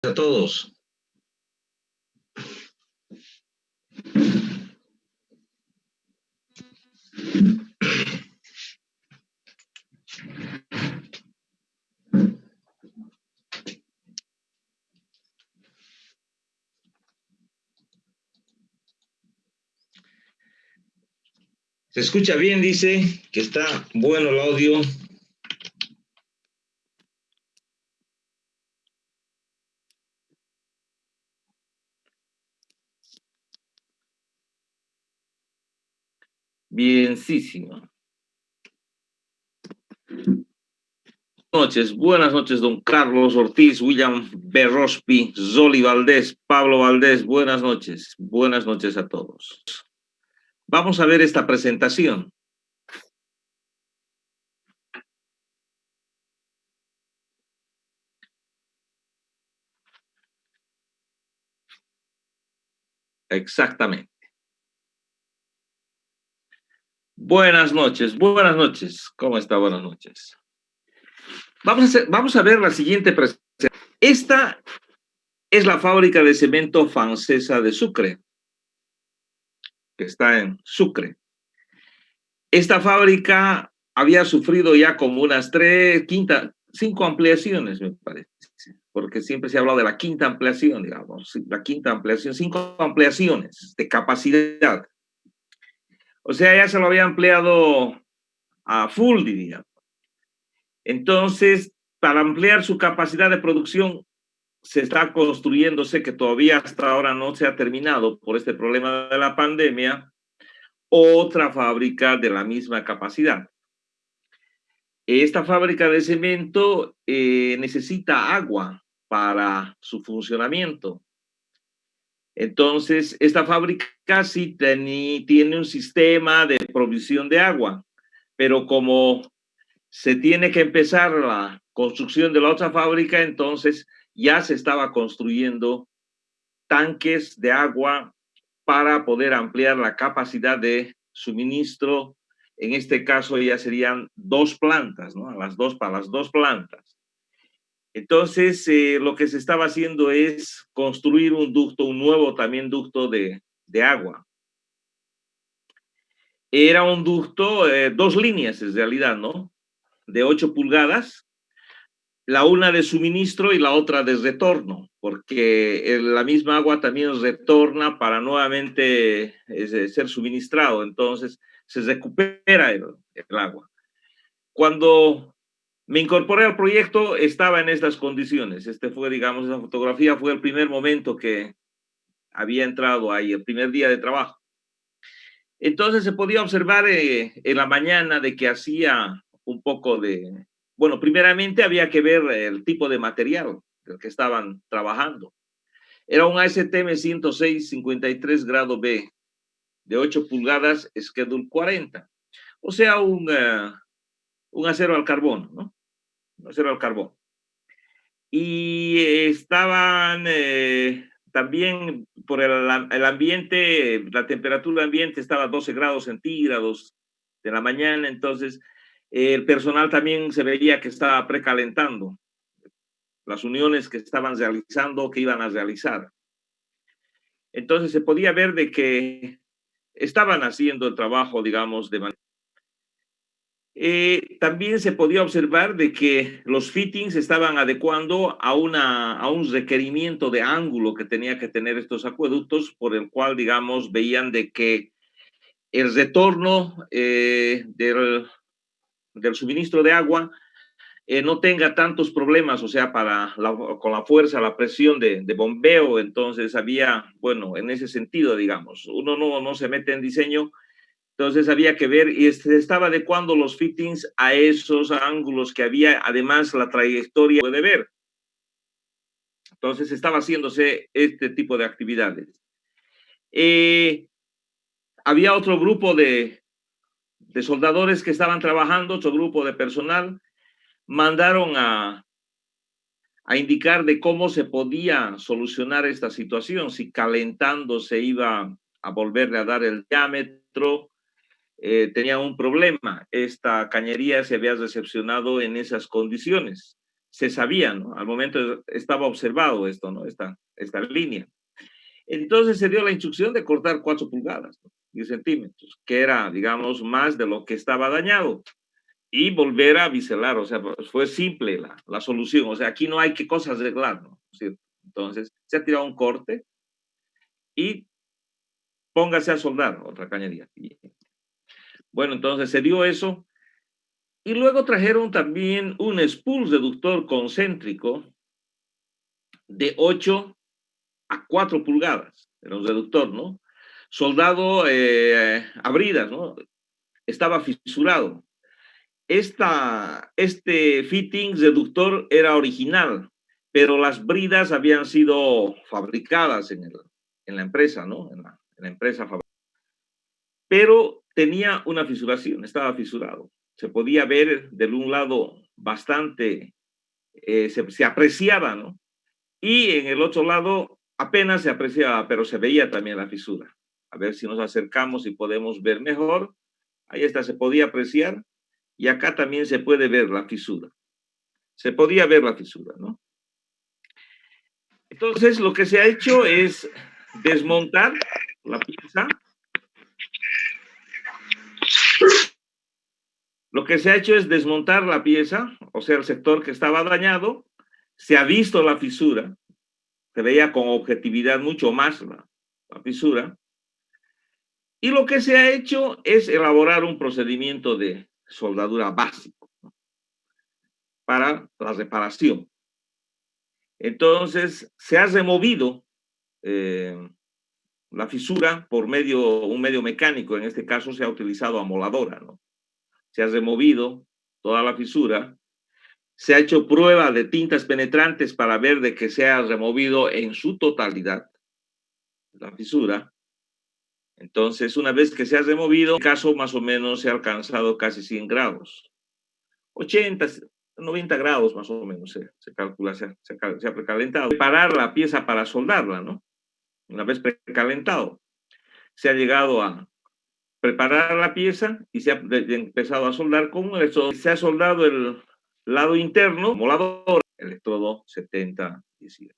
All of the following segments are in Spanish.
A todos. Se escucha bien, dice que está bueno el audio. Bienísimo. Buenas noches, don Carlos Ortiz, William Berrospi, Zoli Valdés, Pablo Valdés, buenas noches a todos. Vamos a ver esta presentación. Exactamente. Buenas noches. ¿Cómo está? Buenas noches. Vamos a ver la siguiente presentación. Esta es la fábrica de cemento francesa de Sucre, que está en Sucre. Esta fábrica había sufrido ya como unas 5 ampliaciones, me parece, porque siempre se ha hablado de la quinta ampliación, digamos, la quinta ampliación, 5 ampliaciones de capacidad. O sea, ya se lo había ampliado a full, diría. Entonces, para ampliar su capacidad de producción, se está construyendo, sé que todavía hasta ahora no se ha terminado por este problema de la pandemia, otra fábrica de la misma capacidad. Esta fábrica de cemento necesita agua para su funcionamiento. Entonces, esta fábrica sí tiene un sistema de provisión de agua, pero como se tiene que empezar la construcción de la otra fábrica, entonces ya se estaba construyendo tanques de agua para poder ampliar la capacidad de suministro. En este caso ya serían 2 plantas, ¿no? Para las dos plantas. Entonces, lo que se estaba haciendo es construir un nuevo también ducto de agua. Era un ducto, 2 líneas en realidad, ¿no? De 8 pulgadas, la una de suministro y la otra de retorno, porque la misma agua también retorna para nuevamente ser suministrado, entonces se recupera el agua. Cuando me incorporé al proyecto, estaba en estas condiciones. Digamos, esa fotografía fue el primer momento que había entrado ahí, el primer día de trabajo. Entonces se podía observar en la mañana de que hacía un poco de... Bueno, primeramente había que ver el tipo de material del que estaban trabajando. Era un ASTM 106 53 grado B de 8 pulgadas, Schedule 40. O sea, un acero al carbón, ¿no? Un acero al carbón. Y estaban también por el ambiente, la temperatura ambiente estaba a 12 grados centígrados de la mañana, entonces el personal también se veía que estaba precalentando las uniones que estaban realizando, que iban a realizar. Entonces se podía ver de que estaban haciendo el trabajo, digamos, de manera... también se podía observar de que los fittings estaban adecuando a un requerimiento de ángulo que tenía que tener estos acueductos, por el cual, digamos, veían de que el retorno del suministro de agua no tenga tantos problemas, o sea, con la fuerza, la presión de bombeo. Entonces había, bueno, en ese sentido, digamos, uno no se mete en diseño. Entonces había que ver y se estaba adecuando los fittings a esos ángulos que había, además la trayectoria puede ver. Entonces estaba haciéndose este tipo de actividades. Había otro grupo de soldadores que estaban trabajando, otro grupo de personal, mandaron a indicar de cómo se podía solucionar esta situación, si calentando se iba a volverle a dar el diámetro. Tenía un problema. Esta cañería se había recepcionado en esas condiciones. se sabía, ¿no? Al momento estaba observado esto, ¿no? Esta línea. Entonces se dio la instrucción de cortar 4 pulgadas, ¿no? 10 centímetros, que era, digamos, más de lo que estaba dañado. Y volver a biselar, o sea, fue simple la solución. O sea, aquí no hay que cosas arreglar, ¿no? ¿Cierto? Entonces, se ha tirado un corte y póngase a soldar otra cañería. Y, bueno, entonces se dio eso. Y luego trajeron también un spool reductor concéntrico de 8 a 4 pulgadas. Era un reductor, ¿no? Soldado a bridas, ¿no? Estaba fisurado. Este fitting reductor era original, pero las bridas habían sido fabricadas en la empresa, ¿no? En la empresa. Pero tenía una fisuración, estaba fisurado. Se podía ver del un lado bastante, se apreciaba, ¿no? Y en el otro lado apenas se apreciaba, pero se veía también la fisura. A ver si nos acercamos y podemos ver mejor. Ahí está, se podía apreciar. Y acá también se puede ver la fisura. Se podía ver la fisura, ¿no? Entonces, lo que se ha hecho es desmontar la pieza. Lo que se ha hecho es desmontar la pieza, o sea, el sector que estaba dañado. Se ha visto la fisura. Se veía con objetividad mucho más la fisura. Y lo que se ha hecho es elaborar un procedimiento de soldadura básico, ¿no? Para la reparación. Entonces, se ha removido la fisura por un medio mecánico. En este caso se ha utilizado amoladora, ¿no? Se ha removido toda la fisura. Se ha hecho prueba de tintas penetrantes para ver de que se ha removido en su totalidad la fisura. Entonces, una vez que se ha removido, en caso más o menos se ha alcanzado casi 100 grados. 80, 90 grados más o menos se calcula, se ha precalentado. Preparar la pieza para soldarla, ¿no? Una vez precalentado, se ha llegado a preparar la pieza y se ha empezado a soldar con eso. Se ha soldado el lado interno, molador, electrodo 7018.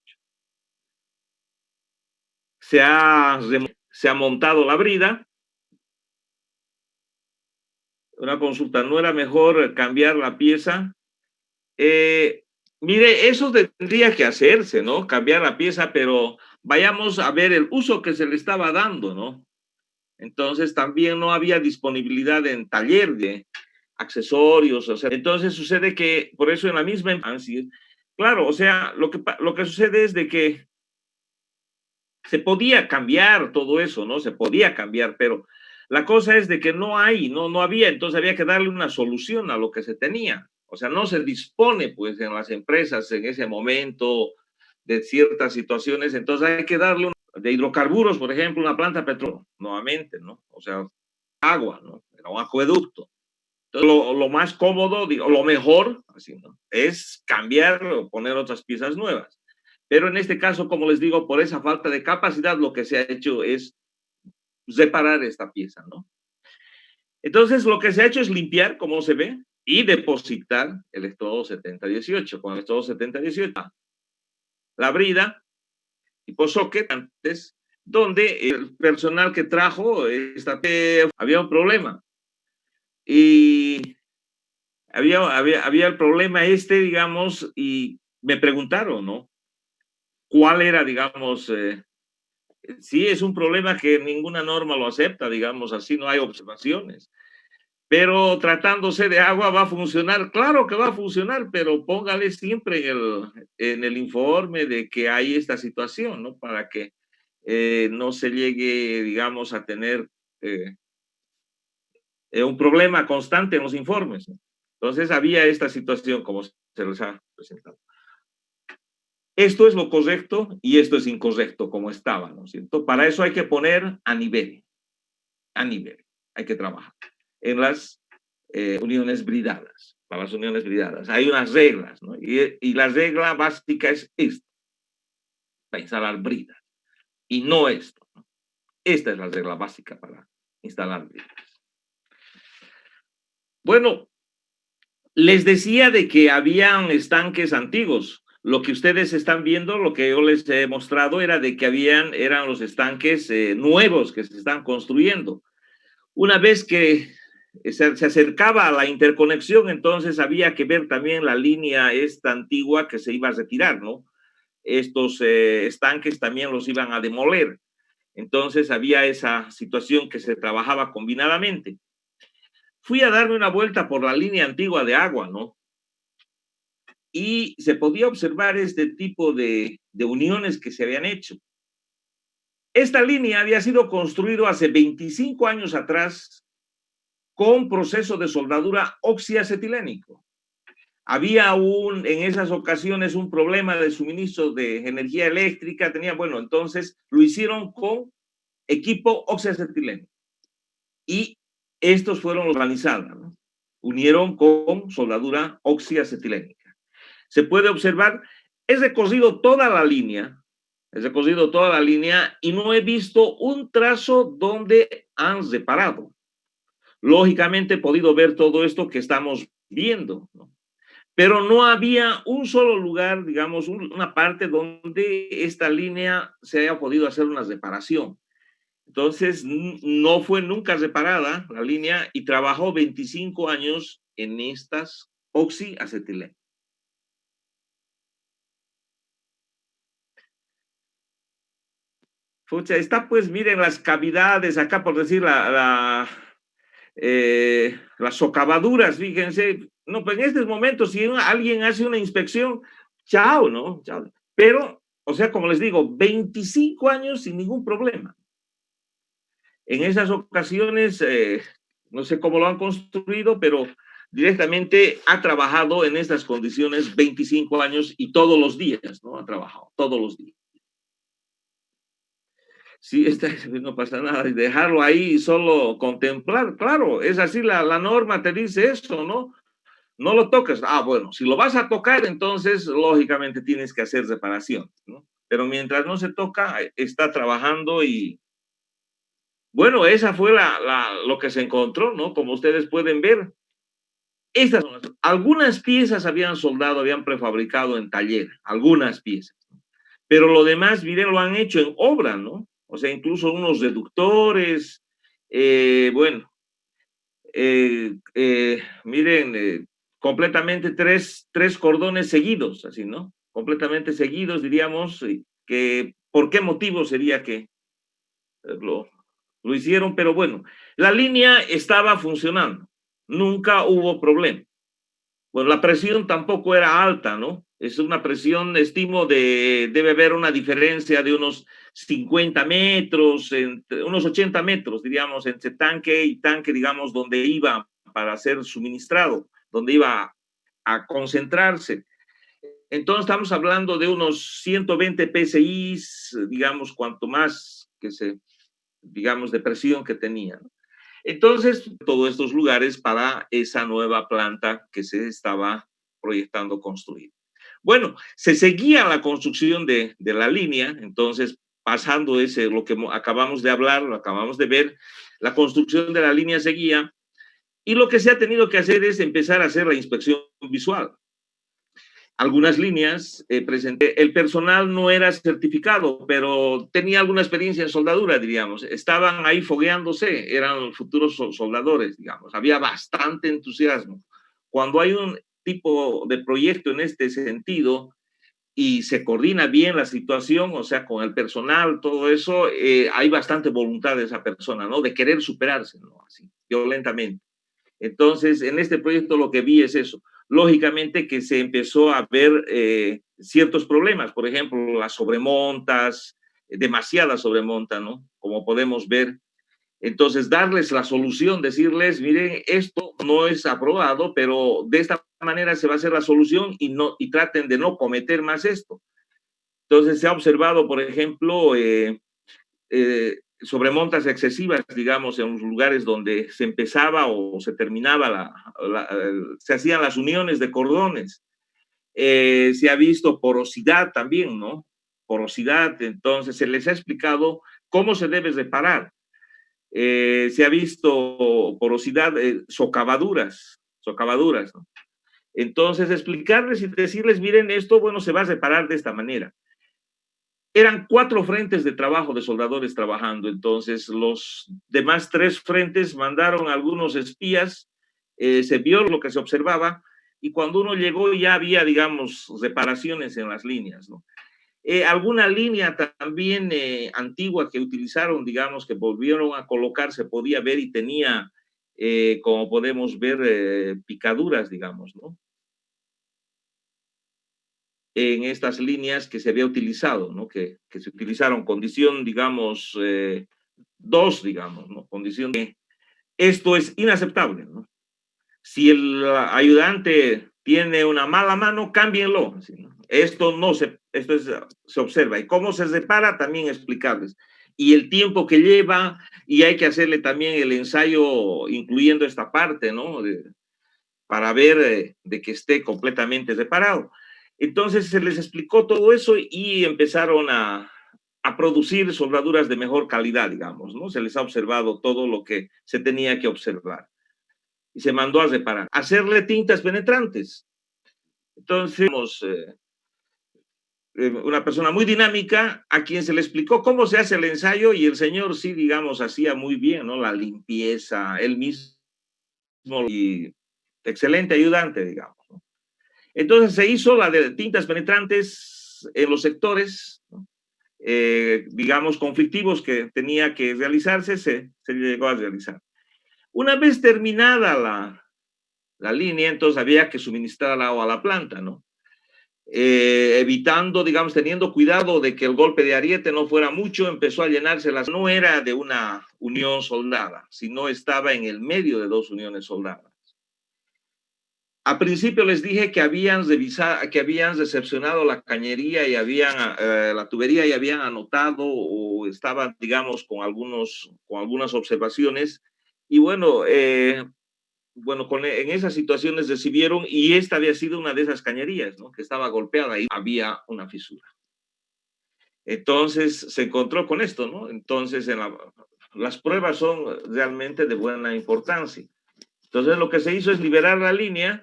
Se ha montado la brida. Una consulta, ¿no era mejor cambiar la pieza? Mire, eso tendría que hacerse, ¿no? Cambiar la pieza, pero vayamos a ver el uso que se le estaba dando, ¿no? Entonces también no había disponibilidad en taller de accesorios, o sea, entonces sucede que por eso en la misma infancia, claro, o sea, lo que sucede es de que se podía cambiar todo eso, ¿no? Se podía cambiar, pero la cosa es de que no había, entonces había que darle una solución a lo que se tenía. O sea, no se dispone, pues, en las empresas en ese momento de ciertas situaciones, entonces hay que darle de hidrocarburos, por ejemplo, una planta petrolera, nuevamente, ¿no? O sea, agua, ¿no? Era un acueducto. Entonces, lo más cómodo, digo, lo mejor, así, ¿no? Es cambiar o poner otras piezas nuevas. Pero en este caso, como les digo, por esa falta de capacidad, lo que se ha hecho es reparar esta pieza, ¿no? Entonces, lo que se ha hecho es limpiar, como se ve, y depositar el electrodo 7018. Con el electrodo 7018, la brida, tipo socket, antes, donde el personal que trajo, había un problema. Y había el problema digamos, y me preguntaron, ¿no? ¿Cuál era, digamos, sí, es un problema que ninguna norma lo acepta, digamos así, no hay observaciones. Pero tratándose de agua va a funcionar, claro que va a funcionar, pero póngale siempre en el informe de que hay esta situación, ¿no? Para que no se llegue, digamos, a tener un problema constante en los informes, ¿no? Entonces había esta situación como se les ha presentado. Esto es lo correcto y esto es incorrecto como estaba, ¿no es cierto? Para eso hay que poner a nivel, hay que trabajar en las uniones bridadas, para las uniones bridadas. Hay unas reglas, ¿no? Y la regla básica es esta, para instalar bridas, y no esto, ¿no? Esta es la regla básica para instalar bridas. Bueno, Les decía de que habían estanques antiguos. Lo que ustedes están viendo, lo que yo les he mostrado era de que eran los estanques nuevos que se están construyendo. Una vez que se acercaba a la interconexión, entonces había que ver también la línea esta antigua que se iba a retirar, ¿no? Estos estanques también los iban a demoler. Entonces había esa situación que se trabajaba combinadamente. Fui a darme una vuelta por la línea antigua de agua, ¿no? Y se podía observar este tipo de uniones que se habían hecho. Esta línea había sido construida hace 25 años atrás con proceso de soldadura oxiacetilénico. Había en esas ocasiones un problema de suministro de energía eléctrica, bueno, entonces lo hicieron con equipo oxiacetileno. Y estos fueron organizados, ¿no? Unieron con soldadura oxiacetilénica. Se puede observar, he recorrido toda la línea, y no he visto un trazo donde han reparado. Lógicamente he podido ver todo esto que estamos viendo, ¿no? Pero no había un solo lugar, digamos, una parte donde esta línea se haya podido hacer una reparación. Entonces, no fue nunca reparada la línea y trabajó 25 años en estas oxiacetilenas. Pucha, está pues, miren las cavidades, acá por decir las socavaduras, fíjense. No, pues en estos momentos, si alguien hace una inspección, chao, ¿no? Chao. Pero, o sea, como les digo, 25 años sin ningún problema. En esas ocasiones, no sé cómo lo han construido, pero directamente ha trabajado en estas condiciones 25 años y todos los días, ¿no? Ha trabajado todos los días. Sí, no pasa nada, y dejarlo ahí y solo contemplar, claro, es así, la norma te dice eso, ¿no? No lo tocas. Ah, bueno, si lo vas a tocar, entonces lógicamente tienes que hacer reparación, ¿no? Pero mientras no se toca, está trabajando y bueno, esa fue lo que se encontró, ¿no? Como ustedes pueden ver, algunas piezas habían soldado, habían prefabricado en taller, algunas piezas, ¿no? Pero lo demás, miren, lo han hecho en obra, ¿no? O sea, incluso unos reductores, bueno, miren, completamente tres cordones seguidos, así, ¿no? Completamente seguidos, diríamos, que ¿por qué motivo sería que lo, lo hicieron? Pero bueno, la línea estaba funcionando, nunca hubo problema. Bueno, la presión tampoco era alta, ¿no? Es una presión, estimo, debe haber una diferencia de unos 50 metros, unos 80 metros, diríamos, entre tanque y tanque, digamos, donde iba para ser suministrado, donde iba a concentrarse. Entonces estamos hablando de unos 120 PSI, digamos, cuanto más digamos, de presión que tenía, ¿no? Entonces, todos estos lugares para esa nueva planta que se estaba proyectando construir. Bueno, se seguía la construcción de la línea, entonces, pasando lo que acabamos de hablar, lo acabamos de ver, la construcción de la línea seguía, y lo que se ha tenido que hacer es empezar a hacer la inspección visual. Algunas líneas presenté, el personal no era certificado, pero tenía alguna experiencia en soldadura, diríamos. Estaban ahí fogueándose, eran futuros soldadores, digamos. Había bastante entusiasmo. Cuando hay un tipo de proyecto en este sentido y se coordina bien la situación, o sea, con el personal, todo eso, hay bastante voluntad de esa persona, ¿no? De querer superarse, ¿no? Así, violentamente. Entonces, en este proyecto lo que vi es eso. Lógicamente que se empezó a ver ciertos problemas, por ejemplo, las sobremontas, demasiada sobremonta, ¿no? Como podemos ver. Entonces, darles la solución, decirles, miren, esto no es aprobado, pero de esta manera se va a hacer la solución y traten de no cometer más esto. Entonces, se ha observado, por ejemplo, sobremontas excesivas, digamos, en los lugares donde se empezaba o se terminaba, se hacían las uniones de cordones. Se ha visto porosidad también, ¿no? Porosidad, entonces se les ha explicado cómo se debe reparar. Se ha visto porosidad, socavaduras, ¿no? Entonces, explicarles y decirles, miren, esto, bueno, se va a reparar de esta manera. Eran 4 frentes de trabajo de soldadores trabajando, entonces los demás 3 frentes mandaron a algunos espías, se vio lo que se observaba, y cuando uno llegó ya había, digamos, reparaciones en las líneas, ¿no? Alguna línea también antigua que utilizaron, digamos, que volvieron a colocar, se podía ver y tenía, como podemos ver, picaduras, digamos, ¿no? En estas líneas que se había utilizado, ¿no? Que se utilizaron, condición, digamos, 2, digamos, ¿no? Condición de, esto es inaceptable, ¿no? Si el ayudante tiene una mala mano, cámbienlo. Así, ¿no? Esto no se, esto es, se observa. Y cómo se repara, también explicarles. Y el tiempo que lleva, y hay que hacerle también el ensayo, incluyendo esta parte, ¿no? Para ver de que esté completamente reparado. Entonces se les explicó todo eso y empezaron a producir soldaduras de mejor calidad, digamos, ¿no? Se les ha observado todo lo que se tenía que observar y se mandó a reparar. Hacerle tintas penetrantes. Entonces, una persona muy dinámica a quien se le explicó cómo se hace el ensayo y el señor sí, digamos, hacía muy bien, ¿no? La limpieza, él mismo y excelente ayudante, digamos, ¿no? Entonces se hizo la de tintas penetrantes en los sectores, ¿no? Digamos, conflictivos que tenía que realizarse, se llegó a realizar. Una vez terminada la línea, entonces había que suministrar agua a la planta, ¿no? Evitando, digamos, teniendo cuidado de que el golpe de ariete no fuera mucho, empezó a llenarse las... No era de una unión soldada, sino estaba en el medio de 2 uniones soldadas. A principio les dije que habían revisado, que habían recepcionado la cañería y habían la tubería y habían anotado o estaban, digamos, con algunas observaciones. Y bueno, en esas situaciones recibieron, y esta había sido una de esas cañerías, ¿no? Que estaba golpeada y había una fisura. Entonces se encontró con esto, ¿no? Entonces las pruebas son realmente de buena importancia. Entonces lo que se hizo es liberar la línea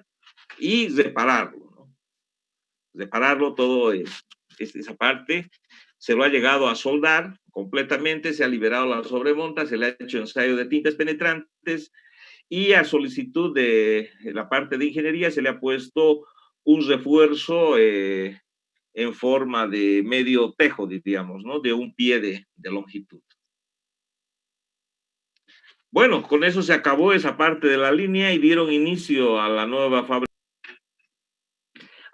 y repararlo, ¿no? Repararlo todo, esa parte se lo ha llegado a soldar completamente, se ha liberado la sobremonta, se le ha hecho ensayo de tintas penetrantes, y a solicitud de la parte de ingeniería se le ha puesto un refuerzo en forma de medio tejo, diríamos, ¿no? De 1 pie de longitud. Bueno, con eso se acabó esa parte de la línea y dieron inicio a la nueva fábrica.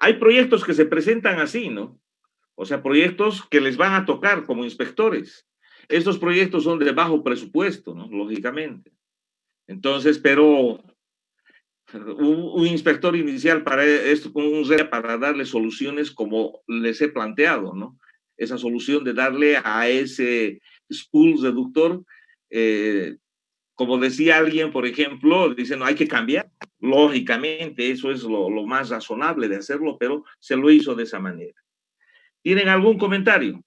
Hay proyectos que se presentan así, ¿no? O sea, proyectos que les van a tocar como inspectores. Estos proyectos son de bajo presupuesto, ¿no? Lógicamente. Entonces, pero un inspector inicial para esto, para darle soluciones como les he planteado, ¿no? Esa solución de darle a ese spool reductor, como decía alguien, por ejemplo, dice, no, hay que cambiar. Lógicamente, eso es lo más razonable de hacerlo, pero se lo hizo de esa manera. ¿Tienen algún comentario?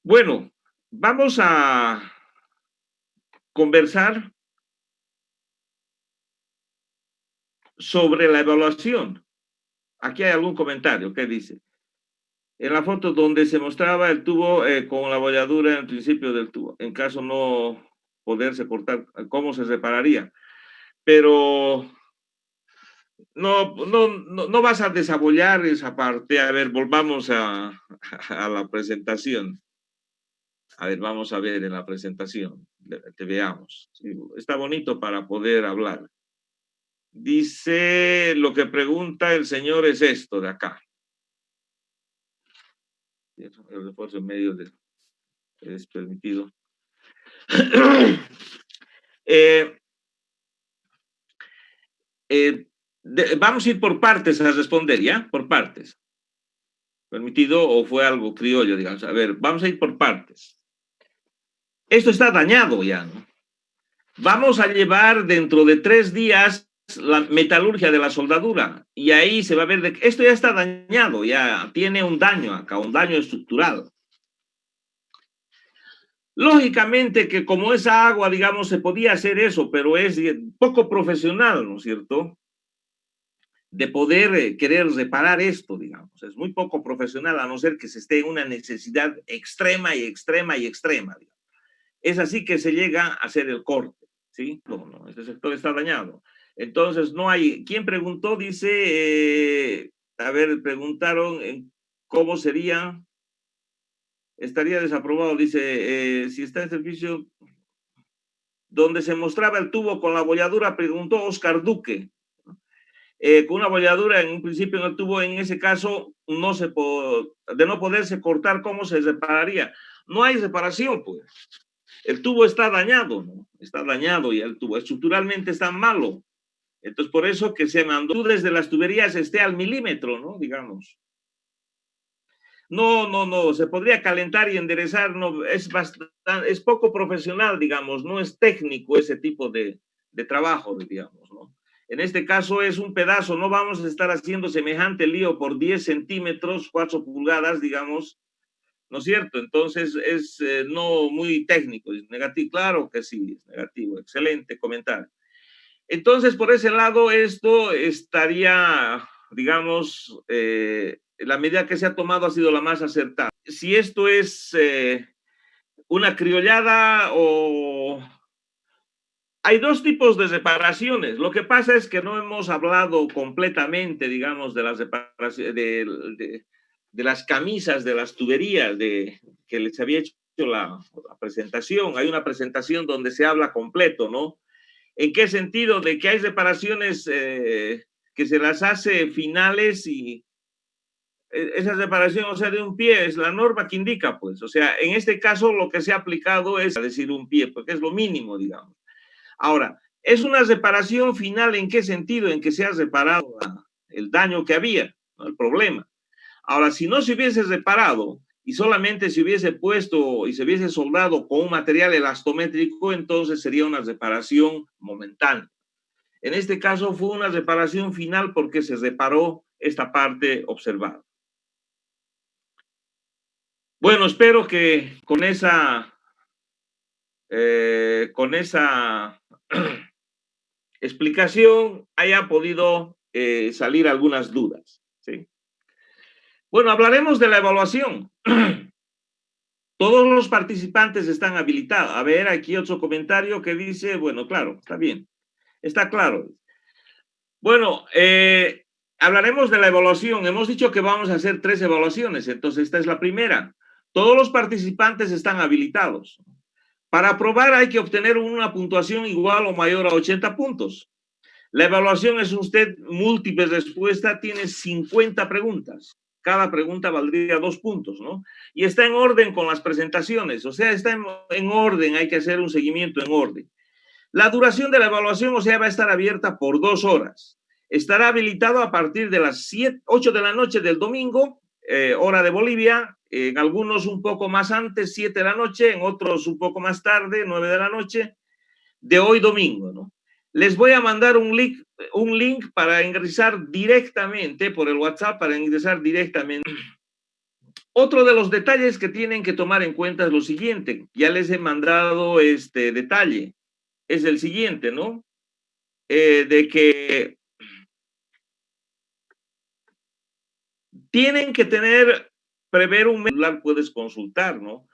Bueno, vamos a conversar sobre la evaluación. Aquí hay algún comentario. ¿Qué dice? En la foto donde se mostraba el tubo con la bolladura en el principio del tubo, en caso no poderse cortar, ¿cómo se repararía? Pero no vas a desabollar esa parte. A ver, volvamos a la presentación. A ver, vamos a ver en la presentación, te veamos. Sí, está bonito para poder hablar. Dice, lo que pregunta el señor es esto de acá. El refuerzo en medio es permitido. Vamos a ir por partes a responder, ¿ya? Por partes. ¿Permitido o fue algo criollo, digamos? A ver, vamos a ir por partes. Esto está dañado ya, ¿no? Vamos a llevar dentro de 3 días la metalurgia de la soldadura y ahí se va a ver de que esto ya está dañado, ya tiene un daño acá, un daño estructural. Lógicamente que como esa agua, digamos, se podía hacer eso, pero es poco profesional, ¿no es cierto? De poder querer reparar esto, digamos. Es muy poco profesional, a no ser que se esté en una necesidad extrema y extrema y extrema. Digamos. Es así que se llega a hacer el corte, ¿sí? No, no, este sector está dañado. Entonces, no hay. ¿Quién preguntó? Dice, a ver, preguntaron cómo sería, estaría desaprobado, dice, si está en servicio, donde se mostraba el tubo con la bolladura, preguntó Oscar Duque. Con una bolladura en un principio en el tubo, en ese caso, no se de no poderse cortar, ¿cómo se repararía? No hay reparación, pues. El tubo está dañado, ¿no? Está dañado y el tubo estructuralmente está malo. Entonces, por eso que se mandó desde las tuberías esté al milímetro, ¿no? Digamos. No, no, no, se podría calentar y enderezar, no, es poco profesional, digamos, no es técnico ese tipo de trabajo, digamos, ¿no? En este caso es un pedazo, no vamos a estar haciendo semejante lío por 10 centímetros, 4 pulgadas, digamos, ¿no es cierto? Entonces es no muy técnico, es negativo, claro que sí, es negativo, excelente comentario. Entonces, por ese lado, esto estaría, digamos, la medida que se ha tomado ha sido la más acertada. Si esto es una criollada o... Hay dos tipos de reparaciones. Lo que pasa es que no hemos hablado completamente, digamos, de las reparaciones, de las camisas, de las tuberías, que les había hecho la presentación. Hay una presentación donde se habla completo, ¿no? ¿En qué sentido? De que hay reparaciones que se las hace finales y esa reparación, o sea, de un pie, es la norma que indica, pues. O sea, en este caso lo que se ha aplicado es decir un pie, porque es lo mínimo, digamos. Ahora, ¿es una reparación final en qué sentido? En que se ha reparado el daño que había, ¿no? El problema. Ahora, si no se hubiese reparado y solamente se hubiese puesto y se hubiese soldado con un material elastométrico, entonces sería una reparación momentánea. En este caso fue una reparación final porque se reparó esta parte observada. Bueno, espero que con esa explicación haya podido salir algunas dudas. ¿Sí? Bueno, hablaremos de la evaluación. Todos los participantes están habilitados. A ver, aquí otro comentario que dice, bueno, claro, está bien, está claro. Bueno, hablaremos de la evaluación. Hemos dicho que vamos a hacer 3 evaluaciones, entonces esta es la primera. Todos los participantes están habilitados. Para aprobar hay que obtener una puntuación igual o mayor a 80 puntos. La evaluación es usted múltiple respuesta, tiene 50 preguntas. Cada pregunta valdría 2 puntos, ¿no? Y está en orden con las presentaciones, o sea, está en orden, hay que hacer un seguimiento en orden. La duración de la evaluación, o sea, va a estar abierta por 2 horas. Estará habilitado a partir de las 8 de la noche del domingo, hora de Bolivia, en algunos un poco más antes, 7 de la noche, en otros un poco más tarde, 9 de la noche, de hoy domingo, ¿no? Les voy a mandar un link para ingresar directamente por el WhatsApp, para ingresar directamente. Otro de los detalles que tienen que tomar en cuenta es lo siguiente. Ya les he mandado este detalle. Es el siguiente, ¿no? De que tienen que prever un celular, puedes consultar, ¿no?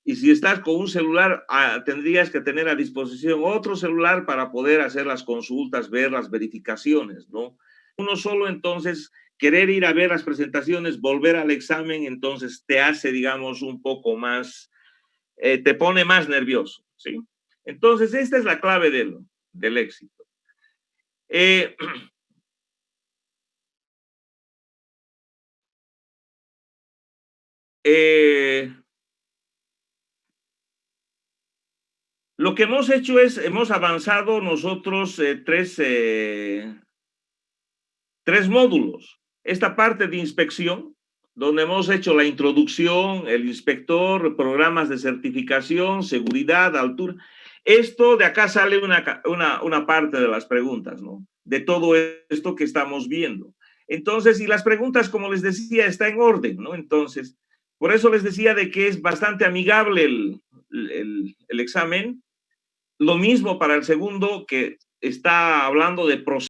Y si estás con un celular, tendrías que tener a disposición otro celular para poder hacer las consultas, ver las verificaciones, ¿no? Uno solo, entonces, querer ir a ver las presentaciones, volver al examen, entonces te hace, digamos, un poco más, te pone más nervioso, ¿sí? Entonces, esta es la clave del éxito. Lo que hemos hecho es, hemos avanzado nosotros 3 módulos. Esta parte de inspección, donde hemos hecho la introducción, el inspector, programas de certificación, seguridad, altura. Esto de acá sale una parte de las preguntas, ¿no? De todo esto que estamos viendo. Entonces, y las preguntas, como les decía, está en orden, ¿no? Entonces, por eso les decía de que es bastante amigable el examen. Lo mismo para el segundo, que está hablando de